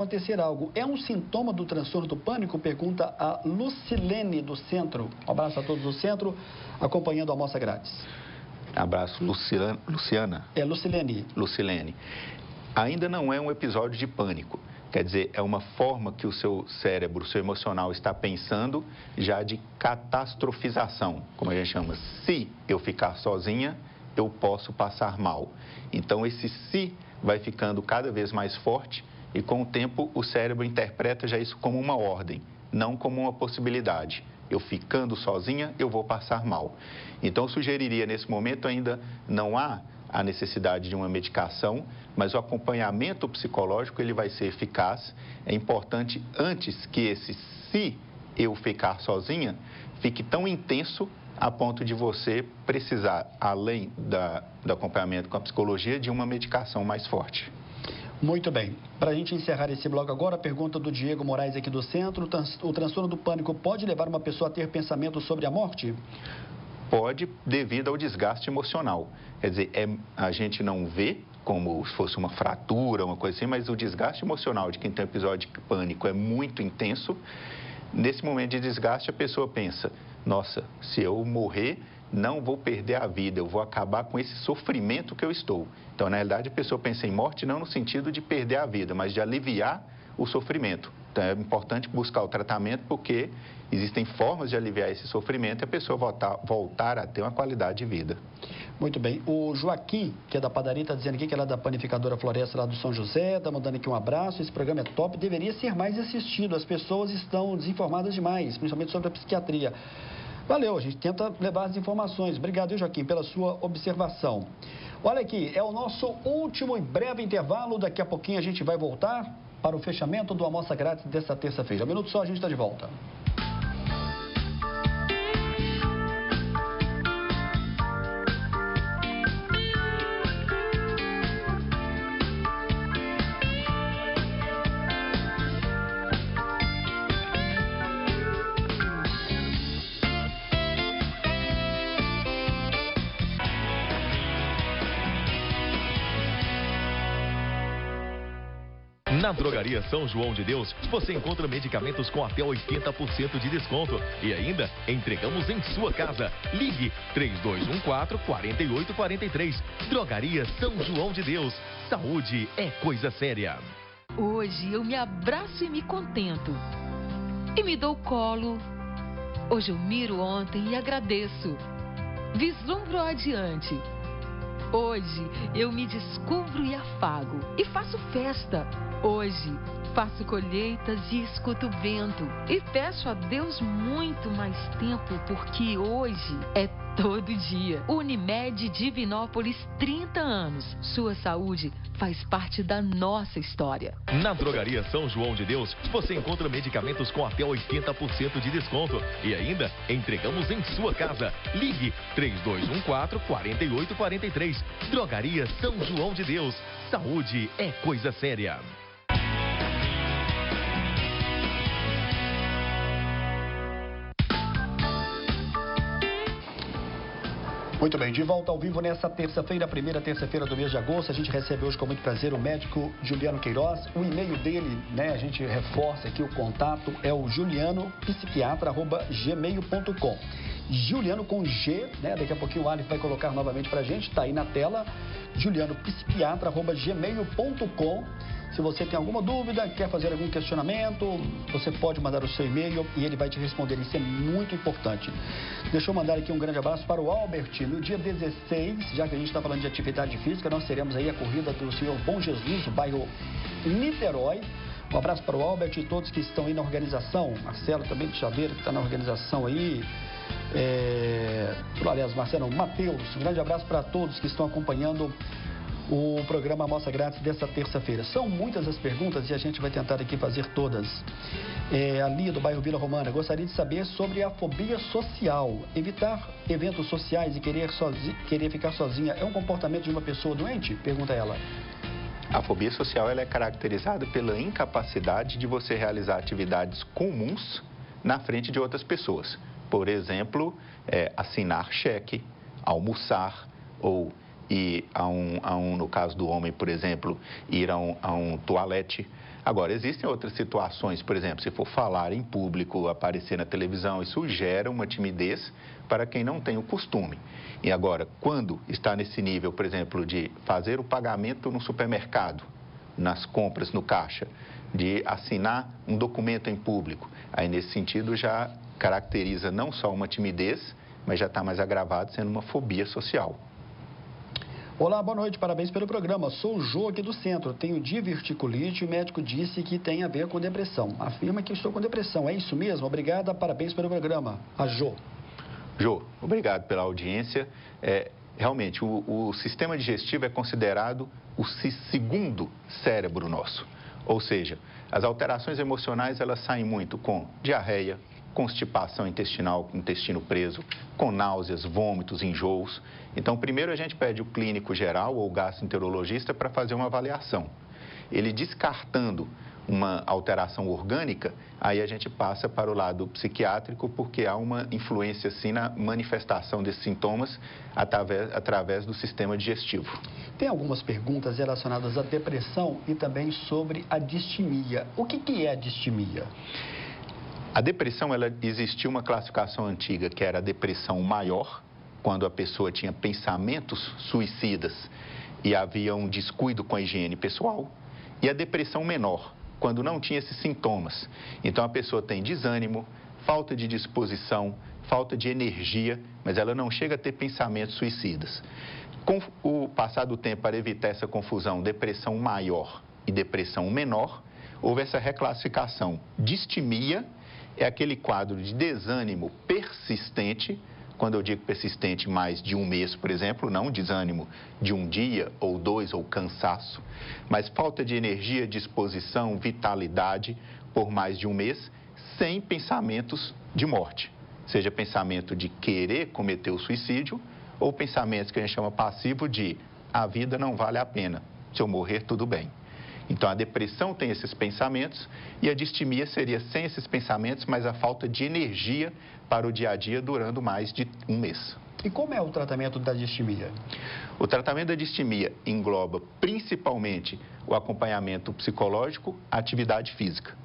Acontecer algo. É um sintoma do transtorno do pânico? Pergunta a Lucilene do Centro. Um abraço a todos do Centro, acompanhando a Almoça Grátis. Abraço, Luciana. É Lucilene. Lucilene. Ainda não é um episódio de pânico. Quer dizer, é uma forma que o seu cérebro, o seu emocional está pensando já de catastrofização, como a gente chama. Se eu ficar sozinha, eu posso passar mal. Então, esse se vai ficando cada vez mais forte e, com o tempo, o cérebro interpreta já isso como uma ordem, não como uma possibilidade. Eu ficando sozinha, eu vou passar mal. Então, eu sugeriria, nesse momento, ainda não há a necessidade de uma medicação, mas o acompanhamento psicológico ele vai ser eficaz. É importante, antes que esse se eu ficar sozinha, fique tão intenso a ponto de você precisar, além do acompanhamento com a psicologia, de uma medicação mais forte. Muito bem. Para a gente encerrar esse bloco agora, a pergunta do Diego Moraes aqui do Centro. O transtorno do pânico pode levar uma pessoa a ter pensamento sobre a morte? Pode, devido ao desgaste emocional. Quer dizer, a gente não vê como se fosse uma fratura, uma coisa assim, mas o desgaste emocional de quem tem episódio de pânico é muito intenso. Nesse momento de desgaste, a pessoa pensa, nossa, se eu morrer, não vou perder a vida, eu vou acabar com esse sofrimento que eu estou. Então, na realidade, a pessoa pensa em morte não no sentido de perder a vida, mas de aliviar o sofrimento. Então, é importante buscar o tratamento porque existem formas de aliviar esse sofrimento e a pessoa voltar a ter uma qualidade de vida. Muito bem. O Joaquim, que é da padaria, está dizendo aqui que ela é da panificadora Floresta lá do São José, está mandando aqui um abraço. Esse programa é top, deveria ser mais assistido. As pessoas estão desinformadas demais, principalmente sobre a psiquiatria. Valeu, a gente tenta levar as informações. Obrigado, Joaquim, pela sua observação. Olha aqui, é o nosso último e breve intervalo. Daqui a pouquinho a gente vai voltar para o fechamento do Almoça Grátis desta terça-feira. Um minuto só, a gente está de volta. Na Drogaria São João de Deus, você encontra medicamentos com até 80% de desconto. E ainda, entregamos em sua casa. Ligue 3214-4843. Drogaria São João de Deus. Saúde é coisa séria. Hoje eu me abraço e me contento. E me dou colo. Hoje eu miro ontem e agradeço. Vislumbro adiante. Hoje eu me descubro e afago. E faço festa. Hoje faço colheitas e escuto o vento. E peço a Deus muito mais tempo, porque hoje é todo dia. Unimed Divinópolis, 30 anos. Sua saúde faz parte da nossa história. Na Drogaria São João de Deus, você encontra medicamentos com até 80% de desconto. E ainda, entregamos em sua casa. Ligue 3214-4843. Drogaria São João de Deus. Saúde é coisa séria. Muito bem, de volta ao vivo nessa terça-feira, primeira terça-feira do mês de agosto. A gente recebe hoje com muito prazer o médico Juliano Queiroz. O e-mail dele, né, a gente reforça aqui o contato, é o julianopsiquiatra@gmail.com. Juliano com G, né, daqui a pouquinho o Alif vai colocar novamente pra gente, tá aí na tela, julianopsiquiatra@gmail.com. Se você tem alguma dúvida, quer fazer algum questionamento, você pode mandar o seu e-mail e ele vai te responder. Isso é muito importante. Deixa eu mandar aqui um grande abraço para o Albert. No dia 16, já que a gente está falando de atividade física, nós teremos aí a corrida do Senhor Bom Jesus, do bairro Niterói. Um abraço para o Albert e todos que estão aí na organização. Marcelo também de Chaveiro, que está na organização aí. Aliás, Marcelo, Matheus. Um grande abraço para todos que estão acompanhando o programa Almoça Grátis dessa terça-feira. São muitas as perguntas e a gente vai tentar aqui fazer todas. A Lia, do bairro Vila Romana, gostaria de saber sobre a fobia social. Evitar eventos sociais e querer ficar sozinha é um comportamento de uma pessoa doente? Pergunta ela. A fobia social ela é caracterizada pela incapacidade de você realizar atividades comuns na frente de outras pessoas. Por exemplo, assinar cheque, almoçar ou ir no caso do homem, por exemplo, ir a um toalete. Agora, existem outras situações, por exemplo, se for falar em público, aparecer na televisão, isso gera uma timidez para quem não tem o costume. E agora, quando está nesse nível, por exemplo, de fazer o pagamento no supermercado, nas compras no caixa, de assinar um documento em público, aí nesse sentido já caracteriza não só uma timidez, mas já está mais agravado sendo uma fobia social. Olá, boa noite, parabéns pelo programa. Sou o Jô aqui do centro, tenho diverticulite e o médico disse que tem a ver com depressão. Afirma que estou com depressão, é isso mesmo? Obrigada, parabéns pelo programa. A Jô. Jô, obrigado pela audiência. Realmente, o sistema digestivo é considerado o segundo cérebro nosso. Ou seja, as alterações emocionais elas saem muito com diarreia, constipação intestinal, intestino preso, com náuseas, vômitos, enjoos. Então, primeiro a gente pede o clínico geral ou gastroenterologista para fazer uma avaliação. Ele descartando uma alteração orgânica, aí a gente passa para o lado psiquiátrico, porque há uma influência, sim, na manifestação desses sintomas através do sistema digestivo. Tem algumas perguntas relacionadas à depressão e também sobre a distimia. O que é a distimia? A depressão, existia uma classificação antiga que era a depressão maior, quando a pessoa tinha pensamentos suicidas e havia um descuido com a higiene pessoal, e a depressão menor, quando não tinha esses sintomas. Então, a pessoa tem desânimo, falta de disposição, falta de energia, mas ela não chega a ter pensamentos suicidas. Com o passar do tempo, para evitar essa confusão, depressão maior e depressão menor, houve essa reclassificação. Distimia é aquele quadro de desânimo persistente, quando eu digo persistente, mais de um mês, por exemplo, não desânimo de um dia ou dois, ou cansaço, mas falta de energia, disposição, vitalidade por mais de um mês, sem pensamentos de morte, seja pensamento de querer cometer o suicídio ou pensamentos que a gente chama passivo de a vida não vale a pena, se eu morrer tudo bem. Então, a depressão tem esses pensamentos e a distimia seria sem esses pensamentos, mas a falta de energia para o dia a dia durando mais de um mês. E como é o tratamento da distimia? O tratamento da distimia engloba principalmente o acompanhamento psicológico, a atividade física.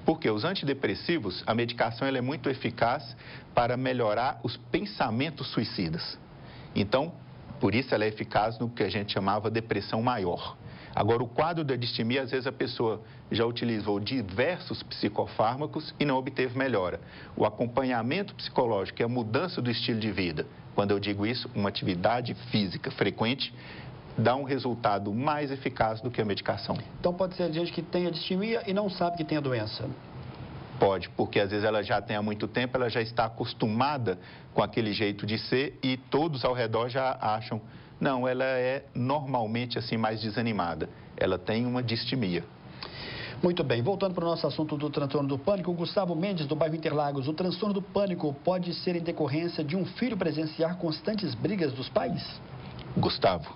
Porque os antidepressivos, a medicação ela é muito eficaz para melhorar os pensamentos suicidas. Então, por isso ela é eficaz no que a gente chamava depressão maior. Agora, o quadro da distimia, às vezes a pessoa já utilizou diversos psicofármacos e não obteve melhora. O acompanhamento psicológico e a mudança do estilo de vida, quando eu digo isso, uma atividade física frequente, dá um resultado mais eficaz do que a medicação. Então, pode ser gente que tem a distimia e não sabe que tem a doença? Pode, porque às vezes ela já tem há muito tempo, ela já está acostumada com aquele jeito de ser e todos ao redor já acham... Não, ela é normalmente assim mais desanimada. Ela tem uma distimia. Muito bem, voltando para o nosso assunto do transtorno do pânico, Gustavo Mendes, do bairro Interlagos. O transtorno do pânico pode ser em decorrência de um filho presenciar constantes brigas dos pais? Gustavo.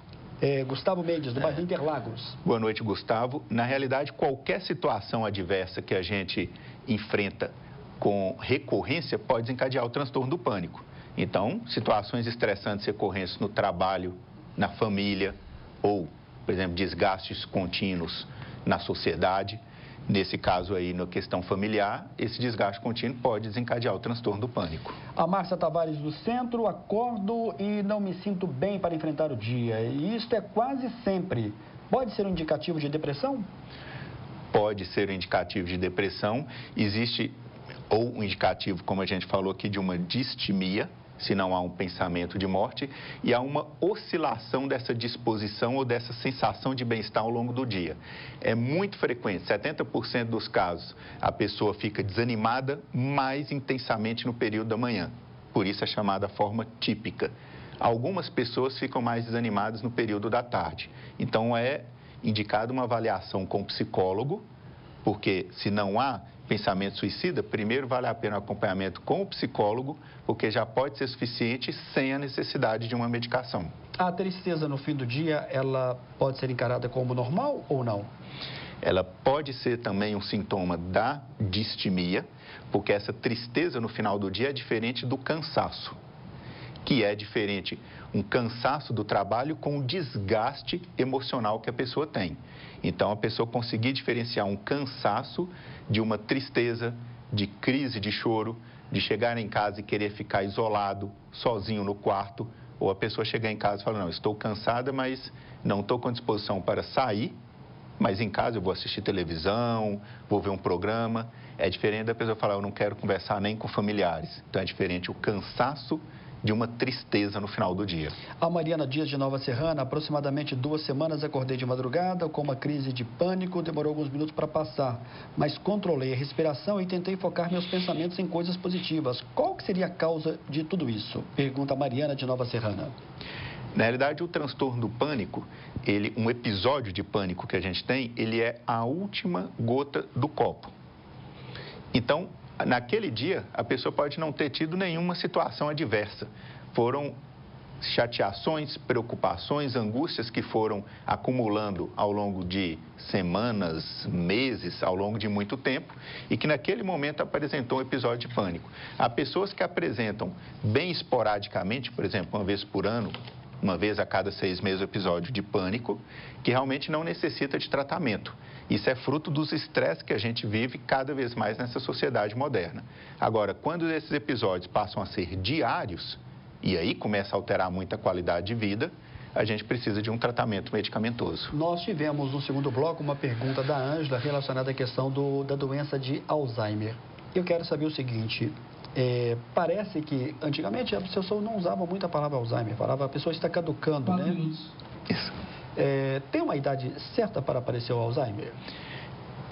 Gustavo Mendes, do bairro Interlagos. Boa noite, Gustavo. Na realidade, qualquer situação adversa que a gente enfrenta com recorrência pode desencadear o transtorno do pânico. Então, situações estressantes recorrentes no trabalho, na família ou, por exemplo, desgastes contínuos na sociedade. Nesse caso aí, na questão familiar, esse desgaste contínuo pode desencadear o transtorno do pânico. A Márcia Tavares do Centro, acordo e não me sinto bem para enfrentar o dia. E isto é quase sempre. Pode ser um indicativo de depressão? Pode ser um indicativo de depressão. Existe ou um indicativo, como a gente falou aqui, de uma distimia, se não há um pensamento de morte, e há uma oscilação dessa disposição ou dessa sensação de bem-estar ao longo do dia. É muito frequente, 70% dos casos, a pessoa fica desanimada mais intensamente no período da manhã. Por isso é chamada forma típica. Algumas pessoas ficam mais desanimadas no período da tarde. Então, é indicada uma avaliação com o psicólogo, porque se não há pensamento suicida, primeiro vale a pena o acompanhamento com o psicólogo, porque já pode ser suficiente sem a necessidade de uma medicação. A tristeza no fim do dia, ela pode ser encarada como normal ou não? Ela pode ser também um sintoma da distimia, porque essa tristeza no final do dia é diferente do cansaço. que é diferente um cansaço do trabalho com o desgaste emocional que a pessoa tem. Então, a pessoa conseguir diferenciar um cansaço de uma tristeza, de crise de choro, de chegar em casa e querer ficar isolado, sozinho no quarto, ou a pessoa chegar em casa e falar, não, estou cansada, mas não estou com disposição para sair, mas em casa eu vou assistir televisão, vou ver um programa. É diferente da pessoa falar, eu não quero conversar nem com familiares. Então, é diferente o cansaço de uma tristeza no final do dia. A Mariana Dias de Nova Serrana, aproximadamente 2 semanas, acordei de madrugada com uma crise de pânico, demorou alguns minutos para passar, mas controlei a respiração e tentei focar meus pensamentos em coisas positivas. Qual que seria a causa de tudo isso? Pergunta a Mariana de Nova Serrana. Na realidade, o transtorno do pânico, um episódio de pânico que a gente tem, ele é a última gota do copo. Então, naquele dia, a pessoa pode não ter tido nenhuma situação adversa. Foram chateações, preocupações, angústias que foram acumulando ao longo de semanas, meses, ao longo de muito tempo, e que naquele momento apresentou um episódio de pânico. Há pessoas que apresentam bem esporadicamente, por exemplo, uma vez por ano, uma vez a cada 6 meses, o episódio de pânico, que realmente não necessita de tratamento. Isso é fruto dos estresses que a gente vive cada vez mais nessa sociedade moderna. Agora, quando esses episódios passam a ser diários, e aí começa a alterar muito a qualidade de vida, a gente precisa de um tratamento medicamentoso. Nós tivemos no segundo bloco uma pergunta da Ângela relacionada à questão da doença de Alzheimer. Eu quero saber o seguinte... parece que antigamente a pessoa não usava muito a palavra Alzheimer, falava a pessoa está caducando, né? Isso. Tem uma idade certa para aparecer o Alzheimer?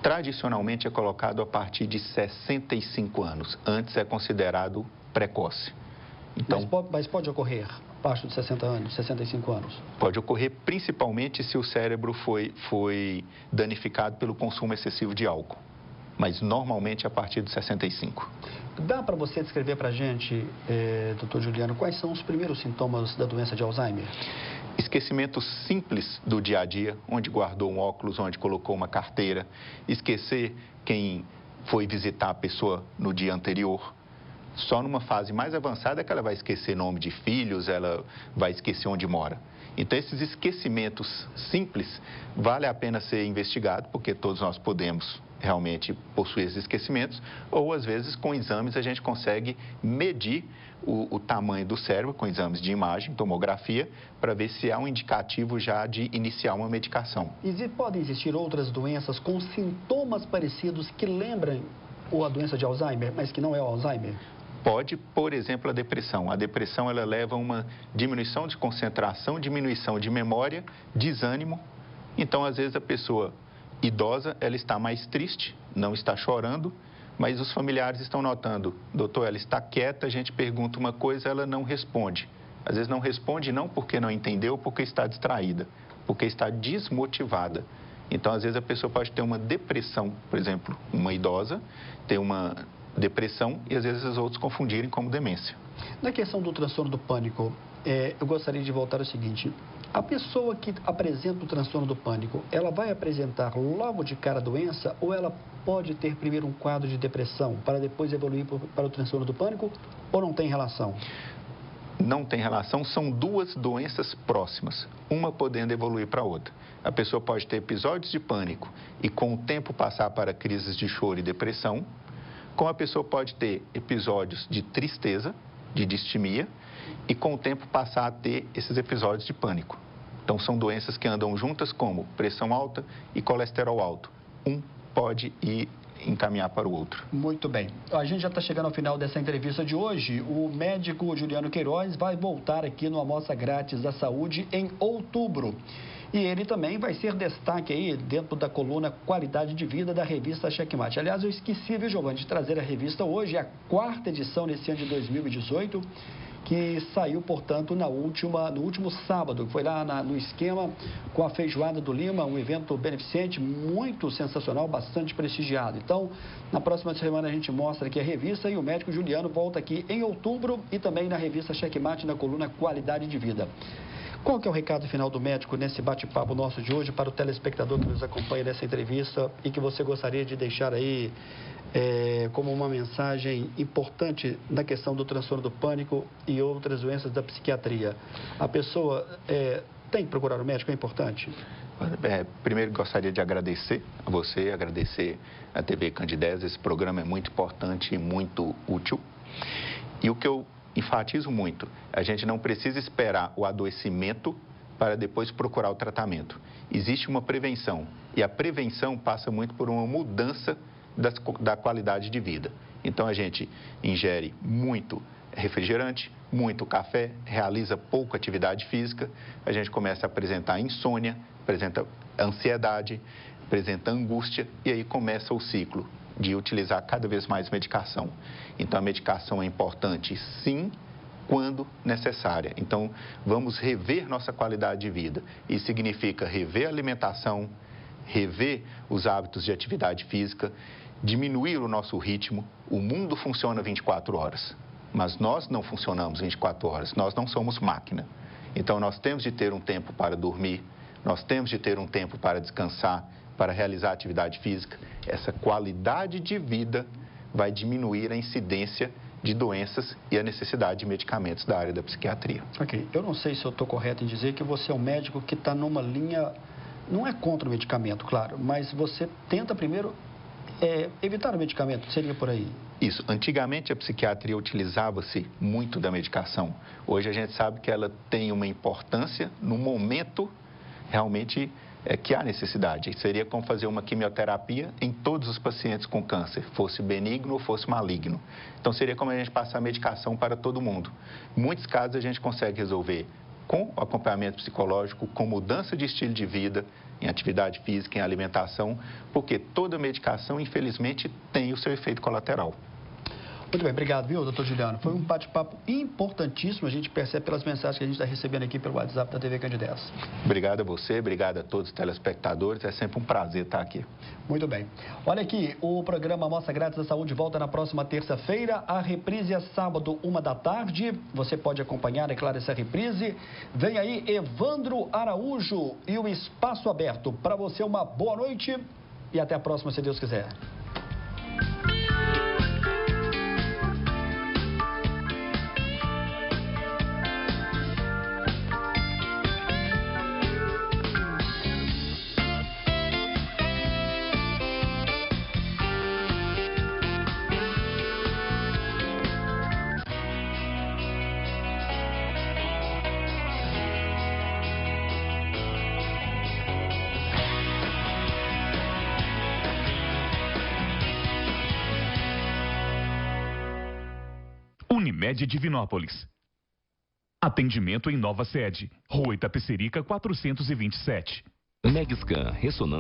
Tradicionalmente é colocado a partir de 65 anos. Antes é considerado precoce. Então, mas pode ocorrer abaixo de 60 anos, 65 anos? Pode ocorrer principalmente se o cérebro foi danificado pelo consumo excessivo de álcool. Mas normalmente a partir de 65. Dá para você descrever para a gente, doutor Juliano, quais são os primeiros sintomas da doença de Alzheimer? Esquecimento simples do dia a dia, onde guardou um óculos, onde colocou uma carteira. Esquecer quem foi visitar a pessoa no dia anterior. Só numa fase mais avançada é que ela vai esquecer nome de filhos, ela vai esquecer onde mora. Então, esses esquecimentos simples, vale a pena ser investigado, porque todos nós podemos realmente possuir esses esquecimentos, ou às vezes com exames a gente consegue medir o tamanho do cérebro, com exames de imagem, tomografia, para ver se há um indicativo já de iniciar uma medicação. Podem existir outras doenças com sintomas parecidos que lembram a doença de Alzheimer, mas que não é o Alzheimer? Pode, por exemplo, a depressão. A depressão, ela leva a uma diminuição de concentração, diminuição de memória, desânimo. Então, às vezes, a pessoa idosa, ela está mais triste, não está chorando, mas os familiares estão notando, doutor, ela está quieta, a gente pergunta uma coisa, ela não responde. Às vezes não responde não porque não entendeu, porque está distraída, porque está desmotivada. Então, às vezes, a pessoa pode ter uma depressão, por exemplo, uma idosa, ter uma depressão e às vezes os outros confundirem como demência. Na questão do transtorno do pânico, eu gostaria de voltar ao seguinte: a pessoa que apresenta o transtorno do pânico, ela vai apresentar logo de cara a doença ou ela pode ter primeiro um quadro de depressão para depois evoluir para o transtorno do pânico ou não tem relação? Não tem relação, são duas doenças próximas, uma podendo evoluir para a outra. A pessoa pode ter episódios de pânico e com o tempo passar para crises de choro e depressão, como a pessoa pode ter episódios de tristeza, de distimia, e com o tempo passar a ter esses episódios de pânico. Então, são doenças que andam juntas como pressão alta e colesterol alto. Um pode ir encaminhar para o outro. Muito bem. A gente já está chegando ao final dessa entrevista de hoje. O médico Juliano Queiroz vai voltar aqui no Amostra Grátis da Saúde em outubro. E ele também vai ser destaque aí dentro da coluna Qualidade de Vida da revista Checkmate. Aliás, eu esqueci, viu, Giovanni, de trazer a revista hoje, a 4ª edição nesse ano de 2018, que saiu, portanto, no último sábado, que foi lá no esquema com a Feijoada do Lima, um evento beneficente muito sensacional, bastante prestigiado. Então, na próxima semana a gente mostra aqui a revista e o médico Juliano volta aqui em outubro e também na revista Checkmate, na coluna Qualidade de Vida. Qual que é o recado final do médico nesse bate-papo nosso de hoje para o telespectador que nos acompanha nessa entrevista e que você gostaria de deixar aí como uma mensagem importante na questão do transtorno do pânico e outras doenças da psiquiatria? A pessoa tem que procurar o médico, é importante? Primeiro, gostaria de agradecer a você, agradecer a TV Candidez. Esse programa é muito importante e muito útil. E o que eu enfatizo muito, a gente não precisa esperar o adoecimento para depois procurar o tratamento. Existe uma prevenção e a prevenção passa muito por uma mudança da qualidade de vida. Então, a gente ingere muito refrigerante, muito café, realiza pouca atividade física, a gente começa a apresentar insônia, apresenta ansiedade, apresenta angústia e aí começa o ciclo de utilizar cada vez mais medicação. Então, a medicação é importante, sim, quando necessária. Então, vamos rever nossa qualidade de vida. Isso significa rever a alimentação, rever os hábitos de atividade física, diminuir o nosso ritmo. O mundo funciona 24 horas, mas nós não funcionamos 24 horas, nós não somos máquina. Então, nós temos de ter um tempo para dormir, nós temos de ter um tempo para descansar, para realizar atividade física. Essa qualidade de vida vai diminuir a incidência de doenças e a necessidade de medicamentos da área da psiquiatria. Ok, eu não sei se eu estou correto em dizer que você é um médico que está numa linha, não é contra o medicamento, claro, mas você tenta primeiro evitar o medicamento, seria por aí? Isso. Antigamente, a psiquiatria utilizava-se muito da medicação. Hoje, a gente sabe que ela tem uma importância no momento realmente que há necessidade. Seria como fazer uma quimioterapia em todos os pacientes com câncer, fosse benigno ou fosse maligno. Então, seria como a gente passar medicação para todo mundo. Em muitos casos, a gente consegue resolver com acompanhamento psicológico, com mudança de estilo de vida, em atividade física, em alimentação, porque toda medicação, infelizmente, tem o seu efeito colateral. Muito bem, obrigado, viu, doutor Juliano? Foi um bate-papo importantíssimo, a gente percebe pelas mensagens que a gente está recebendo aqui pelo WhatsApp da TV Candidez. Obrigado a você, obrigado a todos os telespectadores, é sempre um prazer estar aqui. Muito bem. Olha aqui, o programa Amostra Grátis da Saúde volta na próxima terça-feira, a reprise é sábado, 13h, você pode acompanhar, é claro, essa reprise. Vem aí Evandro Araújo e o Espaço Aberto. Para você, uma boa noite e até a próxima, se Deus quiser. Unimed Divinópolis. Atendimento em nova sede. Rua Itapecerica 427. Megscan, ressonância